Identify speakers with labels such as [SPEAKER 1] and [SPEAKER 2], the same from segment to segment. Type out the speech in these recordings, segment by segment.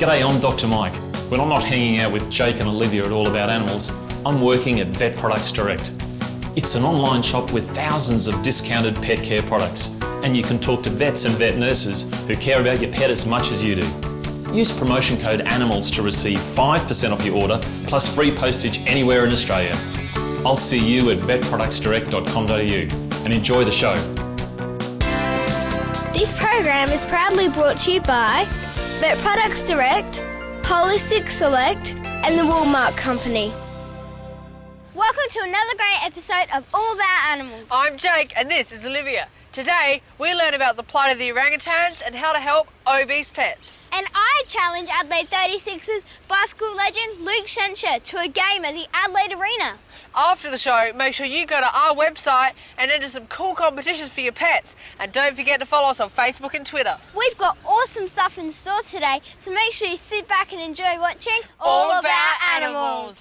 [SPEAKER 1] G'day, I'm Dr. Mike. When I'm not hanging out with Jake and Olivia at All About Animals, I'm working at Vet Products Direct. It's an online shop with thousands of discounted pet care products, and you can talk to vets and vet nurses who care about your pet as much as you do. Use promotion code ANIMALS to receive 5% off your order, plus free postage anywhere in Australia. I'll see you at vetproductsdirect.com.au and enjoy the show.
[SPEAKER 2] This program is proudly brought to you by Vet Products Direct, Holistic Select and the Woolmark Company. Welcome to another great episode of All About Animals.
[SPEAKER 3] I'm Jake and this is Olivia. Today we learn about the plight of the orangutans and how to help obese pets.
[SPEAKER 2] And I challenge Adelaide 36's bicycle legend Luke Schensher to a game at the Adelaide Arena.
[SPEAKER 3] After the show, make sure you go to our website and enter some cool competitions for your pets. And don't forget to follow us on Facebook and Twitter.
[SPEAKER 2] We've got awesome stuff in store today, so make sure you sit back and enjoy watching
[SPEAKER 3] All About Animals.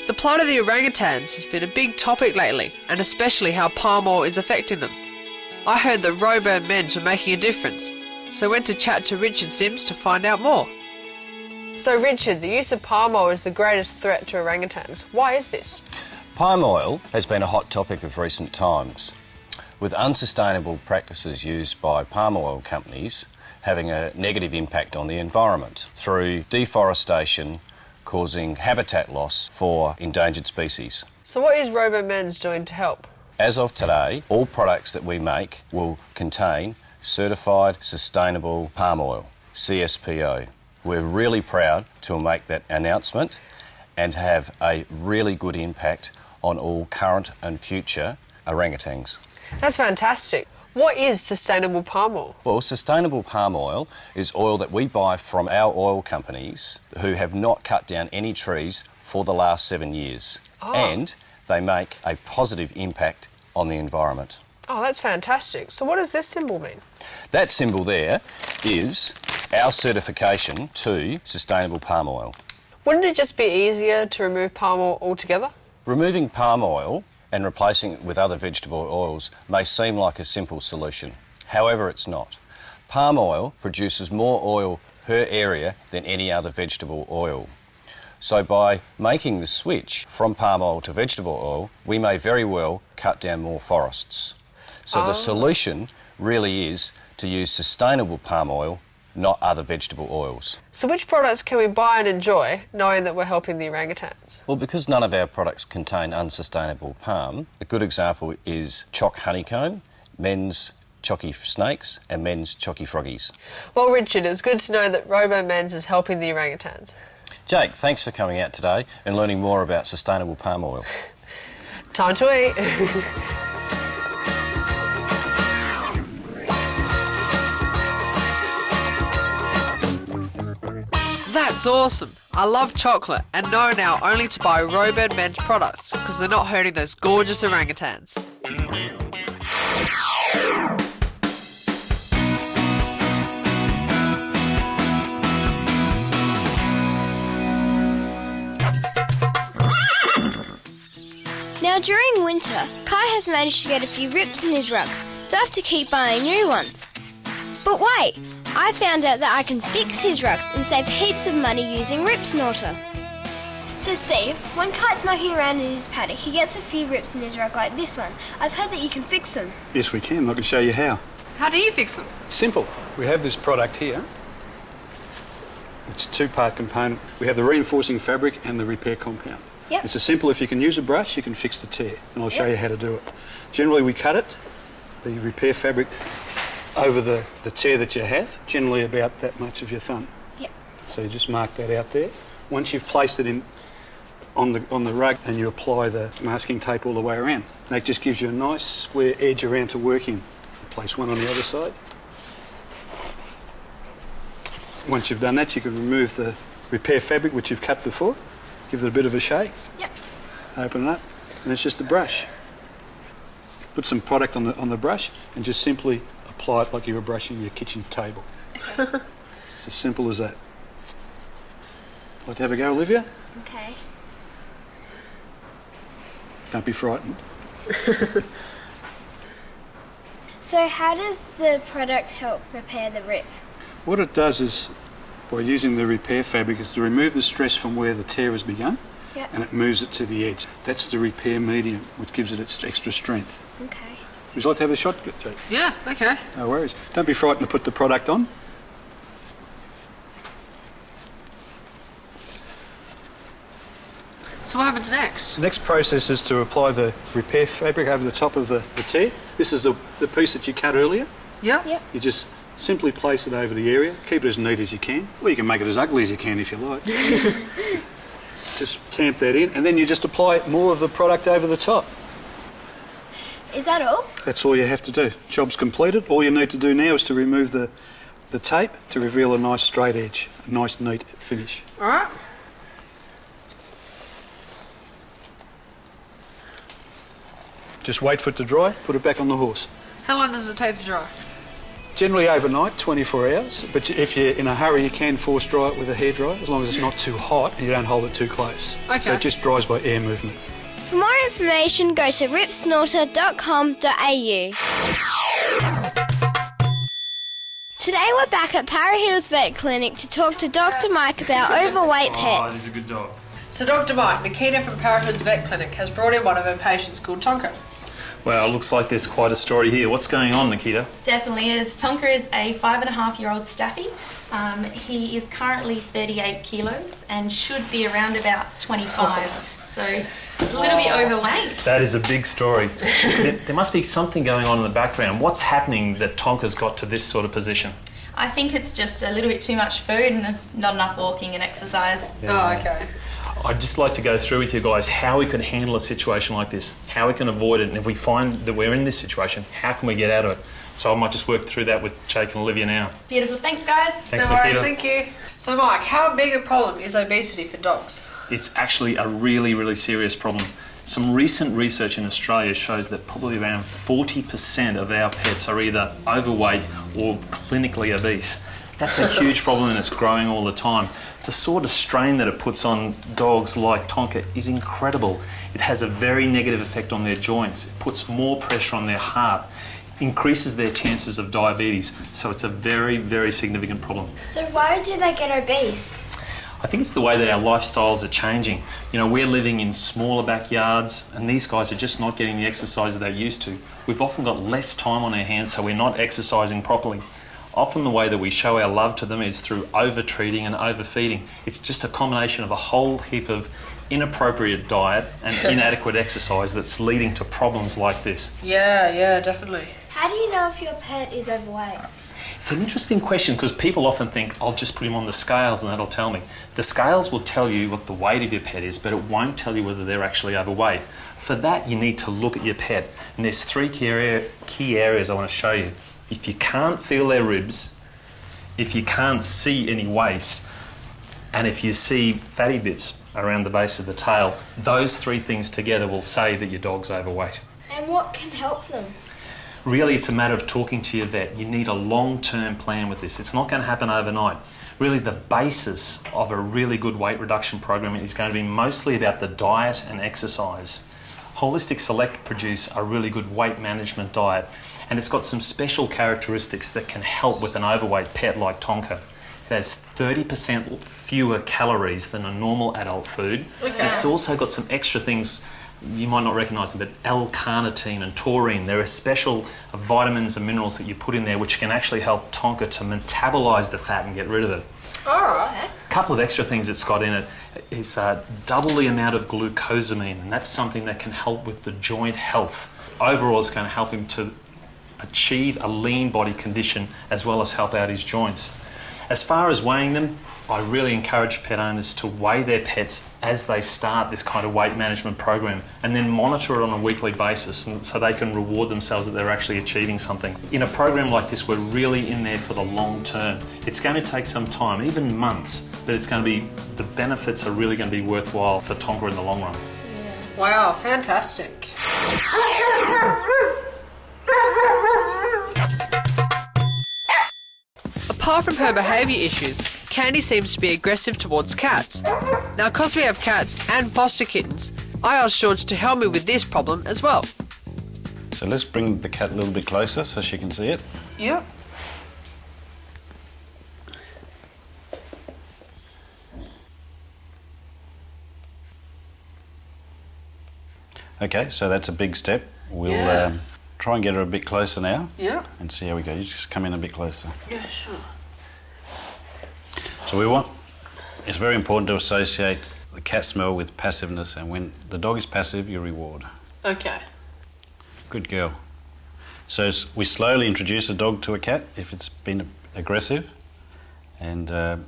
[SPEAKER 3] The plight of the orangutans has been a big topic lately, and especially how palm oil is affecting them. I heard that Robern Menz were making a difference, so I went to chat to Richard Sims to find out more. So Richard, the use of palm oil is the greatest threat to orangutans. Why is this?
[SPEAKER 4] Palm oil has been a hot topic of recent times, with unsustainable practices used by palm oil companies having a negative impact on the environment through deforestation, causing habitat loss for endangered species.
[SPEAKER 3] So what is Robern Menz doing to help?
[SPEAKER 4] As of today, all products that we make will contain certified sustainable palm oil, CSPO. We're really proud to make that announcement and have a really good impact on all current and future orangutans.
[SPEAKER 3] That's fantastic. What is sustainable palm oil?
[SPEAKER 4] Well, sustainable palm oil is oil that we buy from our oil companies who have not cut down any trees for the last 7 years. And they make a positive impact on the environment.
[SPEAKER 3] Oh, that's fantastic. So what does this symbol mean?
[SPEAKER 4] That symbol there is our certification to sustainable palm oil.
[SPEAKER 3] Wouldn't it just be easier to remove palm oil altogether?
[SPEAKER 4] Removing palm oil and replacing it with other vegetable oils may seem like a simple solution. However, it's not. Palm oil produces more oil per area than any other vegetable oil. So by making the switch from palm oil to vegetable oil, we may very well cut down more forests. So the solution really is to use sustainable palm oil, not other vegetable oils.
[SPEAKER 3] So which products can we buy and enjoy knowing that we're helping the orangutans?
[SPEAKER 4] Well, because none of our products contain unsustainable palm, a good example is Choc Honeycomb, Men's Chocky Snakes and Men's Chocky Froggies.
[SPEAKER 3] Well, Richard, it's good to know that Robern Menz is helping the orangutans.
[SPEAKER 4] Jake, thanks for coming out today and learning more about sustainable palm oil.
[SPEAKER 3] Time to eat. That's awesome. I love chocolate and know now only to buy Robern Menz products because they're not hurting those gorgeous orangutans.
[SPEAKER 2] Now during winter, Kai has managed to get a few rips in his rugs, so I have to keep buying new ones. But wait, I found out that I can fix his rugs and save heaps of money using Rip Snorter. So Steve, when Kite's mucking around in his paddock, he gets a few rips in his rug like this one. I've heard that you can fix them.
[SPEAKER 5] Yes, we can. I can show you how.
[SPEAKER 3] How do you fix them?
[SPEAKER 5] Simple. We have this product here. It's a two-part component. We have the reinforcing fabric and the repair compound.
[SPEAKER 2] Yep.
[SPEAKER 5] It's a simple, if you can use a brush, you can fix the tear. And I'll show you how to do it. Generally, we cut it, the repair fabric, over the tear that you have, generally about that much of your thumb.
[SPEAKER 2] Yep.
[SPEAKER 5] So you just mark that out there. Once you've placed it in on the rug and you apply the masking tape all the way around, that just gives you a nice square edge around to work in. Place one on the other side. Once you've done that, you can remove the repair fabric which you've cut before, give it a bit of a shake.
[SPEAKER 2] Yep.
[SPEAKER 5] Open it up, and it's just a brush. Put some product on the brush and just simply apply it like you were brushing your kitchen table.
[SPEAKER 2] Okay.
[SPEAKER 5] It's as simple as that. Like to have a go, Olivia?
[SPEAKER 2] Okay.
[SPEAKER 5] Don't be frightened.
[SPEAKER 2] So how does the product help repair the rip?
[SPEAKER 5] What it does is, by using the repair fabric, is to remove the stress from where the tear has begun,
[SPEAKER 2] Yep.
[SPEAKER 5] and it moves it to the edge. That's the repair medium, which gives it its extra strength.
[SPEAKER 2] Okay.
[SPEAKER 5] Would you like to have a shot, Jake?
[SPEAKER 3] Yeah, okay.
[SPEAKER 5] No worries. Don't be frightened to put the product on.
[SPEAKER 3] So what happens next?
[SPEAKER 5] The next process is to apply the repair fabric over the top of the tear. This is the piece that you cut earlier.
[SPEAKER 3] Yeah?
[SPEAKER 2] Yep.
[SPEAKER 5] You just simply place it over the area. Keep it as neat as you can. Or you can make it as ugly as you can if you like. Just tamp that in, and then you just apply more of the product over the top.
[SPEAKER 2] Is that all?
[SPEAKER 5] That's all you have to do. Job's completed. All you need to do now is to remove the tape to reveal a nice straight edge, a nice neat finish.
[SPEAKER 3] All right.
[SPEAKER 5] Just wait for it to dry, put it back on the horse.
[SPEAKER 3] How long does it take to dry?
[SPEAKER 5] Generally overnight, 24 hours, but if you're in a hurry you can force dry it with a hairdryer, as long as it's not too hot and you don't hold it too close.
[SPEAKER 3] Okay.
[SPEAKER 5] So it just dries by air movement.
[SPEAKER 2] For more information, go to ripsnorter.com.au. Today we're back at Para Hills Vet Clinic to talk to Dr. Mike about overweight
[SPEAKER 1] Oh, he's
[SPEAKER 2] pets.
[SPEAKER 1] a good dog.
[SPEAKER 3] So Dr. Mike, Nikita from Parahoods Vet Clinic has brought in one of her patients called Tonka.
[SPEAKER 1] Well, it looks like there's quite a story here. What's going on, Nikita?
[SPEAKER 6] Definitely is. Tonka is a 5.5-year-old staffy. He is currently 38 kilos and should be around about 25. So he's a little bit overweight.
[SPEAKER 1] That is a big story. There must be something going on in the background. What's happening that Tonka's got to this sort of position?
[SPEAKER 6] I think it's just a little bit too much food and not enough walking and exercise.
[SPEAKER 3] Oh, okay.
[SPEAKER 1] I'd just like to go through with you guys how we can handle a situation like this, how we can avoid it, and if we find that we're in this situation, how can we get out of it? So I might just work through that with Jake and Olivia now.
[SPEAKER 6] Beautiful. Thanks, guys.
[SPEAKER 1] Thanks,
[SPEAKER 3] No worries,
[SPEAKER 1] Nikita.
[SPEAKER 3] thank you. So Mike, how big a problem is obesity for dogs?
[SPEAKER 1] It's actually a really, really serious problem. Some recent research in Australia shows that probably around 40% of our pets are either overweight or clinically obese. That's a huge problem and it's growing all the time. The sort of strain that it puts on dogs like Tonka is incredible. It has a very negative effect on their joints. It puts more pressure on their heart, increases their chances of diabetes. So it's a very, very significant problem.
[SPEAKER 2] So why do they get obese?
[SPEAKER 1] I think it's the way that our lifestyles are changing. You know, we're living in smaller backyards and these guys are just not getting the exercise that they're used to. We've often got less time on our hands, so we're not exercising properly. Often the way that we show our love to them is through over-treating and overfeeding. It's just a combination of a whole heap of inappropriate diet and inadequate exercise that's leading to problems like this.
[SPEAKER 3] Yeah, definitely.
[SPEAKER 2] How do you know if your pet is overweight?
[SPEAKER 1] It's an interesting question because people often think, I'll just put him on the scales and that'll tell me. The scales will tell you what the weight of your pet is, but it won't tell you whether they're actually overweight. For that, you need to look at your pet. And there's three key areas I want to show you. If you can't feel their ribs, if you can't see any waist, and if you see fatty bits around the base of the tail, those three things together will say that your dog's overweight.
[SPEAKER 2] And what can help them?
[SPEAKER 1] Really, it's a matter of talking to your vet. You need a long-term plan with this. It's not going to happen overnight. Really, the basis of a really good weight reduction program is going to be mostly about the diet and exercise. Holistic Select produce a really good weight management diet, and it's got some special characteristics that can help with an overweight pet like Tonka. It has 30% fewer calories than a normal adult food.
[SPEAKER 3] Okay.
[SPEAKER 1] It's also got some extra things you might not recognise them, but L-carnitine and taurine. There are special vitamins and minerals that you put in there which can actually help Tonka to metabolise the fat and get rid of it.
[SPEAKER 3] All right.
[SPEAKER 1] A couple of extra things it's got in it is double the amount of glucosamine, and that's something that can help with the joint health. Overall, it's going to help him to achieve a lean body condition as well as help out his joints. As far as weighing them, I really encourage pet owners to weigh their pets as they start this kind of weight management program and then monitor it on a weekly basis and so they can reward themselves that they're actually achieving something. In a program like this, we're really in there for the long term. It's going to take some time, even months, but it's going to be, the benefits are really going to be worthwhile for Tonka in the long run.
[SPEAKER 3] Yeah. Wow, fantastic. Apart from her behaviour issues, Candy seems to be aggressive towards cats. Now, because we have cats and foster kittens, I asked George to help me with this problem as well.
[SPEAKER 4] So let's bring the cat a little bit closer so she can see it.
[SPEAKER 3] Yep.
[SPEAKER 4] Okay, so that's a big step. We'll try and get her a bit closer now.
[SPEAKER 3] Yeah.
[SPEAKER 4] And see how we go. You just come in a bit closer.
[SPEAKER 3] Yeah, sure.
[SPEAKER 4] So it's very important to associate the cat smell with passiveness, and when the dog is passive, you reward.
[SPEAKER 3] Okay.
[SPEAKER 4] Good girl. So we slowly introduce a dog to a cat if it's been aggressive, and I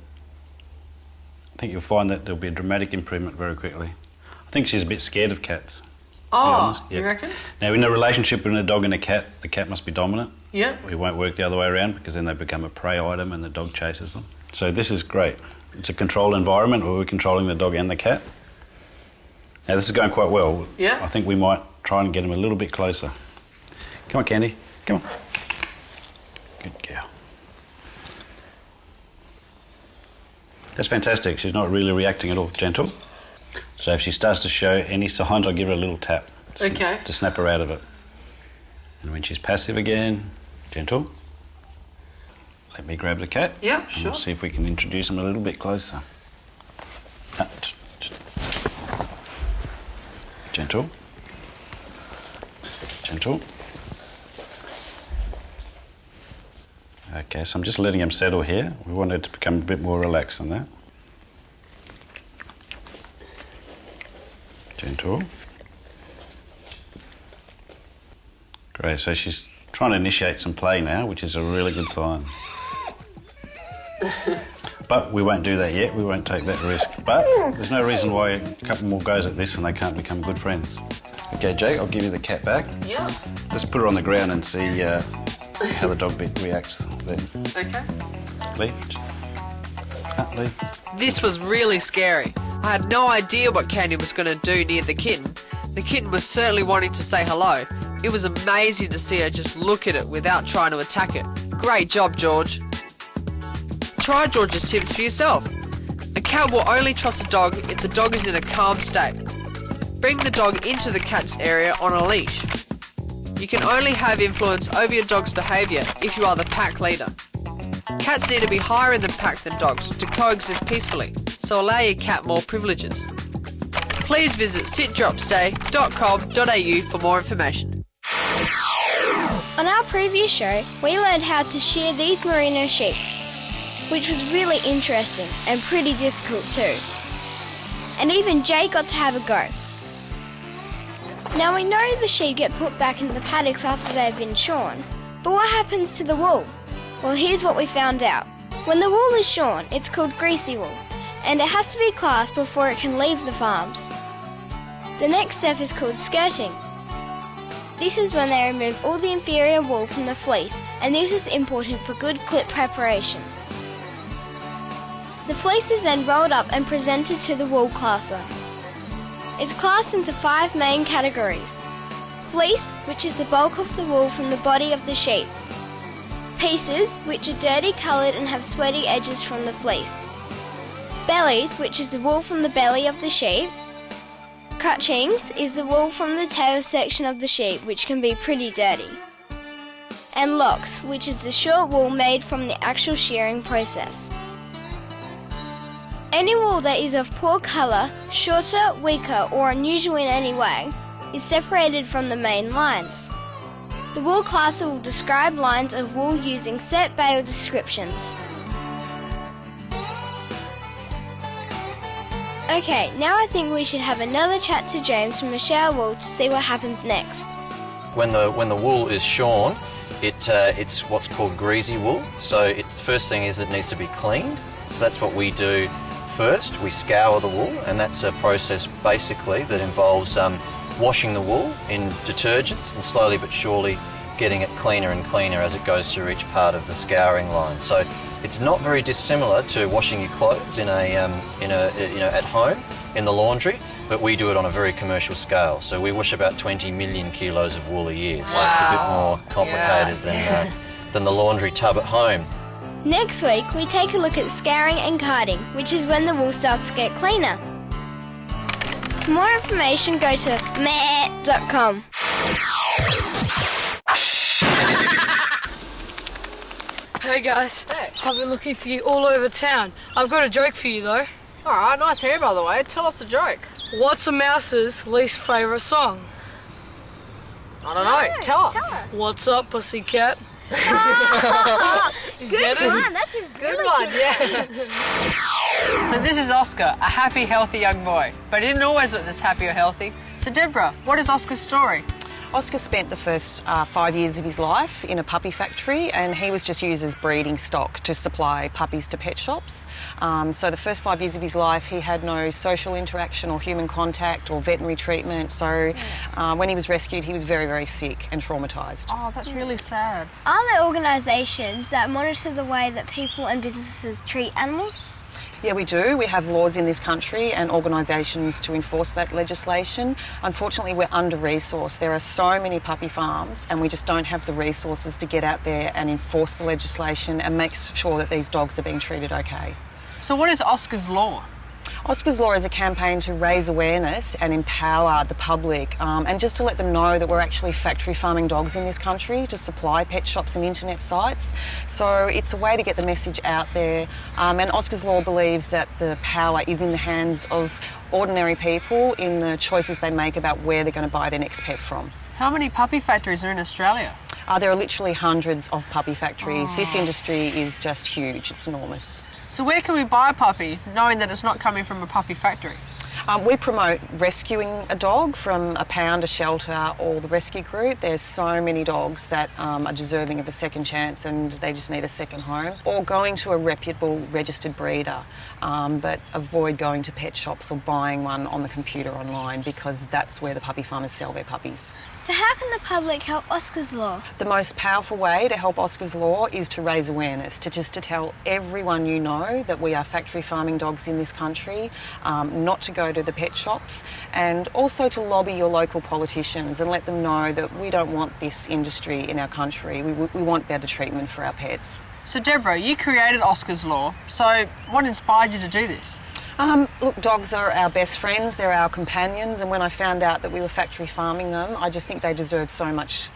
[SPEAKER 4] think you'll find that there'll be a dramatic improvement very quickly. I think she's a bit scared of cats.
[SPEAKER 3] Oh, you reckon?
[SPEAKER 4] Now, in a relationship between a dog and a cat, the cat must be dominant.
[SPEAKER 3] Yeah.
[SPEAKER 4] It won't work the other way around because then they become a prey item and the dog chases them. So this is great. It's a controlled environment where we're controlling the dog and the cat. Now, this is going quite well.
[SPEAKER 3] Yeah.
[SPEAKER 4] I think we might try and get him a little bit closer. Come on, Candy. Come on. Good girl. That's fantastic. She's not really reacting at all. Gentle. So if she starts to show any signs, I'll give her a little tap to snap her out of it. And when she's passive again, gentle. Let me grab the cat.
[SPEAKER 3] Yeah,
[SPEAKER 4] and
[SPEAKER 3] sure.
[SPEAKER 4] we'll see if we can introduce him a little bit closer. Gentle. Gentle. Okay, so I'm just letting him settle here. We want it to become a bit more relaxed than that. Gentle. Great, so she's trying to initiate some play now, which is a really good sign. But we won't do that yet, we won't take that risk. But there's no reason why a couple more goes at this and they can't become good friends. Okay, Jake, I'll give you the cat back.
[SPEAKER 3] Yeah.
[SPEAKER 4] Let's put her on the ground and see how the dog reacts then.
[SPEAKER 3] Okay.
[SPEAKER 4] Leave. Leave.
[SPEAKER 3] This was really scary. I had no idea what Candy was going to do near the kitten. The kitten was certainly wanting to say hello. It was amazing to see her just look at it without trying to attack it. Great job, George. Try George's tips for yourself. A cat will only trust a dog if the dog is in a calm state. Bring the dog into the cat's area on a leash. You can only have influence over your dog's behaviour if you are the pack leader. Cats need to be higher in the pack than dogs to coexist peacefully, so allow your cat more privileges. Please visit sitdropstay.com.au for more information.
[SPEAKER 2] On our previous show, we learned how to shear these merino sheep, which was really interesting and pretty difficult too. And even Jake got to have a go. Now we know the sheep get put back into the paddocks after they've been shorn, but what happens to the wool? Well, here's what we found out. When the wool is shorn, it's called greasy wool, and it has to be classed before it can leave the farms. The next step is called skirting. This is when they remove all the inferior wool from the fleece, and this is important for good clip preparation. The fleece is then rolled up and presented to the wool classer. It's classed into 5 main categories. Fleece, which is the bulk of the wool from the body of the sheep. Pieces, which are dirty, coloured and have sweaty edges from the fleece. Bellies, which is the wool from the belly of the sheep. Crutchings is the wool from the tail section of the sheep, which can be pretty dirty. And locks, which is the short wool made from the actual shearing process. Any wool that is of poor colour, shorter, weaker or unusual in any way is separated from the main lines. The wool classer will describe lines of wool using set bale descriptions. Okay, now I think we should have another chat to James from Michelle Wool to see what happens next.
[SPEAKER 7] When the wool is shorn, it's what's called greasy wool. So the first thing is it needs to be cleaned. So that's what we do first. We scour the wool, and that's a process basically that involves washing the wool in detergents and slowly but surely getting it cleaner and cleaner as it goes through each part of the scouring line. So it's not very dissimilar to washing your clothes at home in the laundry, but we do it on a very commercial scale. So we wash about 20 million kilos of wool a year. So it's a bit more complicated than the laundry tub at home.
[SPEAKER 2] Next week, we take a look at scouring and carding, which is when the wool starts to get cleaner. For more information, go to meh.com.
[SPEAKER 8] Hey guys,
[SPEAKER 3] Hey.
[SPEAKER 8] I've been looking for you all over town. I've got a joke for you though.
[SPEAKER 3] Alright, nice hair by the way. Tell us the joke.
[SPEAKER 8] What's a mouse's least favourite song?
[SPEAKER 3] I don't know. Tell us.
[SPEAKER 8] What's up, pussycat?
[SPEAKER 2] Good
[SPEAKER 8] Get it?
[SPEAKER 2] one, that's a
[SPEAKER 3] Good
[SPEAKER 2] really
[SPEAKER 3] one,
[SPEAKER 2] good
[SPEAKER 3] yeah. So this is Oscar, a happy, healthy young boy. But he didn't always look this happy or healthy. So Debra, what is Oscar's story?
[SPEAKER 9] Oscar spent the first 5 years of his life in a puppy factory, and he was just used as breeding stock to supply puppies to pet shops. So the first 5 years of his life he had no social interaction or human contact or veterinary treatment. So when he was rescued he was very, very sick and traumatised.
[SPEAKER 3] Oh, that's really sad.
[SPEAKER 2] Are there organisations that monitor the way that people and businesses treat animals?
[SPEAKER 9] Yeah, we do. We have laws in this country and organisations to enforce that legislation. Unfortunately, we're under-resourced. There are so many puppy farms and we just don't have the resources to get out there and enforce the legislation and make sure that these dogs are being treated okay.
[SPEAKER 3] So what is Oscar's Law?
[SPEAKER 9] Oscar's Law is a campaign to raise awareness and empower the public and just to let them know that we're actually factory farming dogs in this country to supply pet shops and internet sites. So it's a way to get the message out there, and Oscar's Law believes that the power is in the hands of ordinary people in the choices they make about where they're going to buy their next pet from.
[SPEAKER 3] How many puppy factories are in Australia?
[SPEAKER 9] There are literally hundreds of puppy factories. This industry is just huge, it's enormous.
[SPEAKER 3] So where can we buy a puppy knowing that it's not coming from a puppy factory?
[SPEAKER 9] We promote rescuing a dog from a pound, a shelter or the rescue group. There's so many dogs that are deserving of a second chance and they just need a second home. Or going to a reputable registered breeder, but avoid going to pet shops or buying one on the computer online because that's where the puppy farmers sell their puppies.
[SPEAKER 2] So how can the public help Oscar's Law?
[SPEAKER 9] The most powerful way to help Oscar's Law is to raise awareness, to tell everyone you know that we are factory farming dogs in this country, not to go to the pet shops, and also to lobby your local politicians and let them know that we don't want this industry in our country. We want better treatment for our pets.
[SPEAKER 3] So Debra, you created Oscar's Law, so what inspired you to do this?
[SPEAKER 9] Look, dogs are our best friends, they're our companions, and when I found out that we were factory farming them, I just think they deserve so much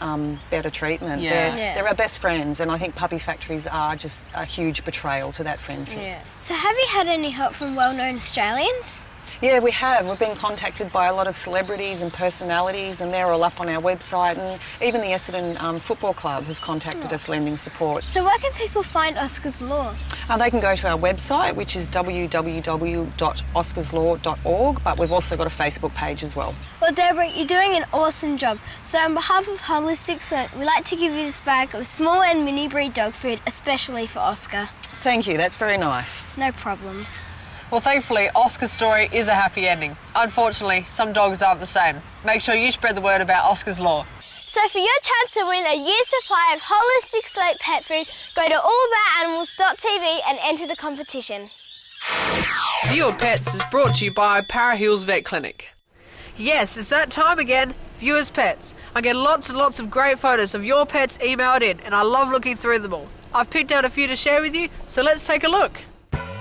[SPEAKER 9] better treatment.
[SPEAKER 3] Yeah.
[SPEAKER 9] They're our best friends, and I think puppy factories are just a huge betrayal to that friendship.
[SPEAKER 2] Yeah. So have you had any help from well-known Australians?
[SPEAKER 9] Yeah, we have. We've been contacted by a lot of celebrities and personalities, and they're all up on our website, and even the Essendon Football Club have contacted us lending support.
[SPEAKER 2] So where can people find Oscar's Law?
[SPEAKER 9] They can go to our website, which is www.oscarslaw.org, but we've also got a Facebook page as well.
[SPEAKER 2] Well, Debra, you're doing an awesome job. So on behalf of Holistic Scent, we'd like to give you this bag of small and mini breed dog food, especially for Oscar.
[SPEAKER 9] Thank you, that's very nice.
[SPEAKER 2] No problems.
[SPEAKER 3] Well, thankfully, Oscar's story is a happy ending. Unfortunately, some dogs aren't the same. Make sure you spread the word about Oscar's Law.
[SPEAKER 2] So for your chance to win a year's supply of Holistic Slate pet food, go to allaboutanimalstv and enter the competition.
[SPEAKER 3] Viewer Pets is brought to you by Para Hills Vet Clinic. Yes, it's that time again. Viewers Pets. I get lots and lots of great photos of your pets emailed in, and I love looking through them all. I've picked out a few to share with you, so let's take a look.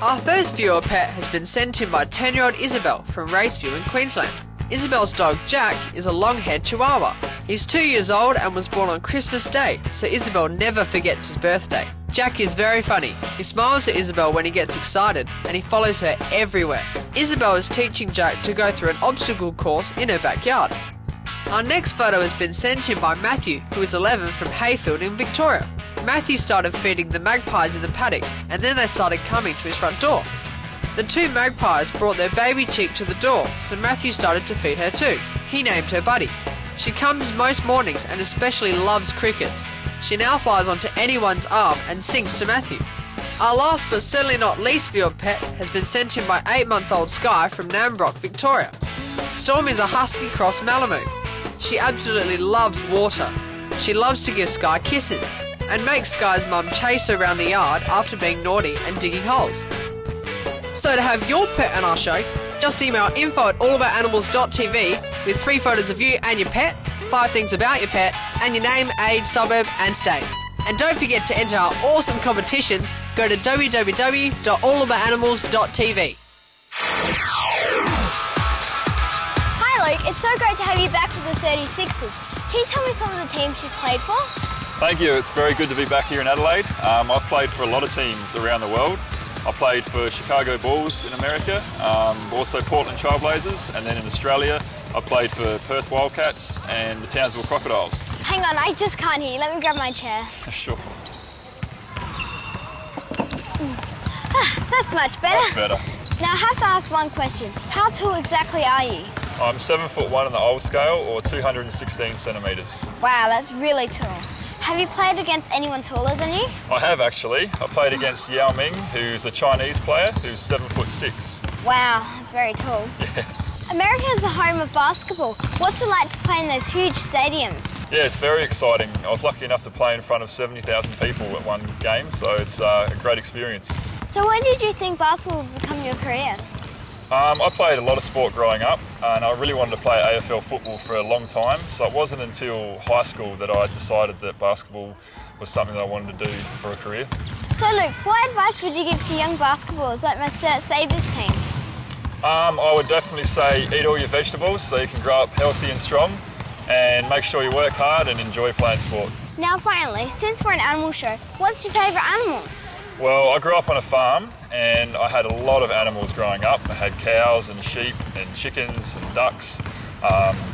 [SPEAKER 3] Our first viewer pet has been sent in by 10-year-old Isabel from Raceview in Queensland. Isabel's dog Jack is a long-haired Chihuahua. He's 2 years old and was born on Christmas Day, so Isabel never forgets his birthday. Jack is very funny. He smiles at Isabel when he gets excited, and he follows her everywhere. Isabel is teaching Jack to go through an obstacle course in her backyard. Our next photo has been sent in by Matthew, who is 11 from Hayfield in Victoria. Matthew started feeding the magpies in the paddock, and then they started coming to his front door. The two magpies brought their baby chick to the door, so Matthew started to feed her too. He named her Buddy. She comes most mornings and especially loves crickets. She now flies onto anyone's arm and sings to Matthew. Our last but certainly not least viewed pet has been sent in by 8-month-old Sky from Nambrock, Victoria. Stormy's a husky cross Malamute. She absolutely loves water. She loves to give Sky kisses and makes Sky's mum chase her around the yard after being naughty and digging holes. So to have your pet on our show, just email info@allaboutanimalz.tv with 3 photos of you and your pet, 5 things about your pet, and your name, age, suburb and state. And don't forget to enter our awesome competitions. Go to www.allaboutanimalz.tv.
[SPEAKER 2] Hi Luke, it's so great to have you back with the 36ers. Can you tell me some of the teams you've played for?
[SPEAKER 10] Thank you, it's very good to be back here in Adelaide. I've played for a lot of teams around the world. I played for Chicago Bulls in America, also Portland Trailblazers, and then in Australia I played for Perth Wildcats and the Townsville Crocodiles.
[SPEAKER 2] Hang on, I just can't hear you. Let me grab my chair.
[SPEAKER 10] Sure.
[SPEAKER 2] That's much better.
[SPEAKER 10] Much better.
[SPEAKER 2] Now I have to ask one question. How tall exactly are you?
[SPEAKER 10] I'm 7'1" on the old scale, or 216 centimetres.
[SPEAKER 2] Wow, that's really tall. Have you played against anyone taller than you?
[SPEAKER 10] I have actually. I played against Yao Ming, who's a Chinese player, who's 7'6".
[SPEAKER 2] Wow, that's very tall.
[SPEAKER 10] Yes.
[SPEAKER 2] America is the home of basketball. What's it like to play in those huge stadiums?
[SPEAKER 10] Yeah, it's very exciting. I was lucky enough to play in front of 70,000 people at one game, so it's a great experience.
[SPEAKER 2] So when did you think basketball would become your career?
[SPEAKER 10] I played a lot of sport growing up, and I really wanted to play AFL football for a long time, so it wasn't until high school that I decided that basketball was something that I wanted to do for a career.
[SPEAKER 2] So Luke, what advice would you give to young basketballers like my Sturt Sabres team?
[SPEAKER 10] I would definitely say eat all your vegetables so you can grow up healthy and strong, and make sure you work hard and enjoy playing sport.
[SPEAKER 2] Now finally, since we're an animal show, what's your favourite animal?
[SPEAKER 10] Well, I grew up on a farm and I had a lot of animals growing up. I had cows and sheep and chickens and ducks,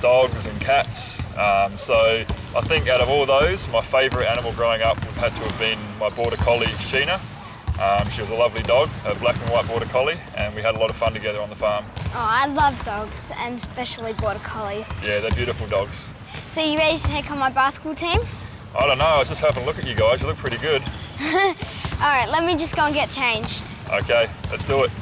[SPEAKER 10] dogs and cats. So I think out of all those, my favourite animal growing up would have to have been my Border Collie, Sheena. She was a lovely dog, a black and white Border Collie, and we had a lot of fun together on the farm.
[SPEAKER 2] Oh, I love dogs, and especially Border Collies.
[SPEAKER 10] Yeah, they're beautiful dogs.
[SPEAKER 2] So you ready to take on my basketball team?
[SPEAKER 10] I don't know, I was just having a look at you guys. You look pretty good.
[SPEAKER 2] All right, let me just go and get changed.
[SPEAKER 10] Okay, let's do it.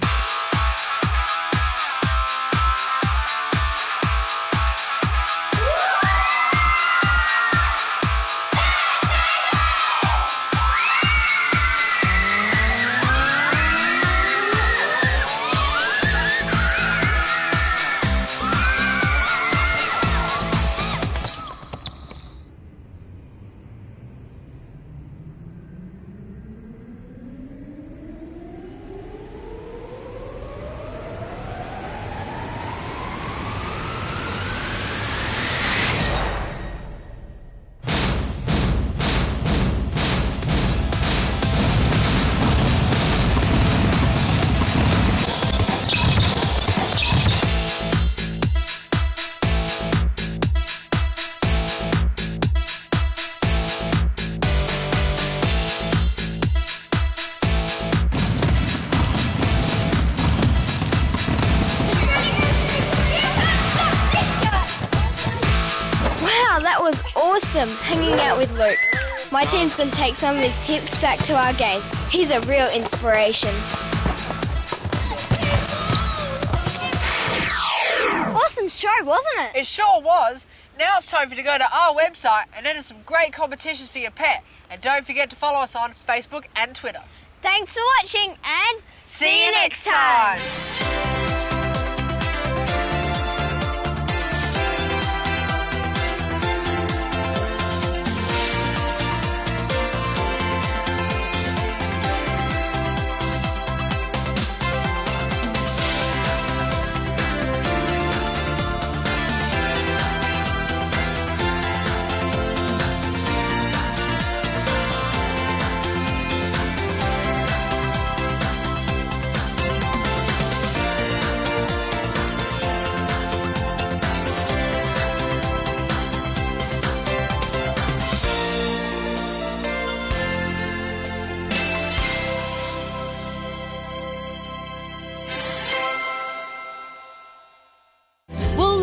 [SPEAKER 2] Awesome hanging out with Luke. My team's going to take some of his tips back to our games. He's a real inspiration. Awesome show, wasn't it?
[SPEAKER 3] It sure was. Now it's time for you to go to our website and enter some great competitions for your pet. And don't forget to follow us on Facebook and Twitter.
[SPEAKER 2] Thanks for watching and
[SPEAKER 3] see you next time.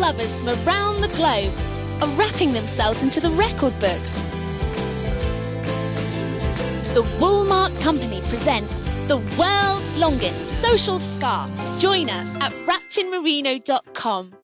[SPEAKER 11] Lovers from around the globe are wrapping themselves into the record books. The Woolmark Company presents the world's longest social scarf. Join us at wrappedinmerino.com.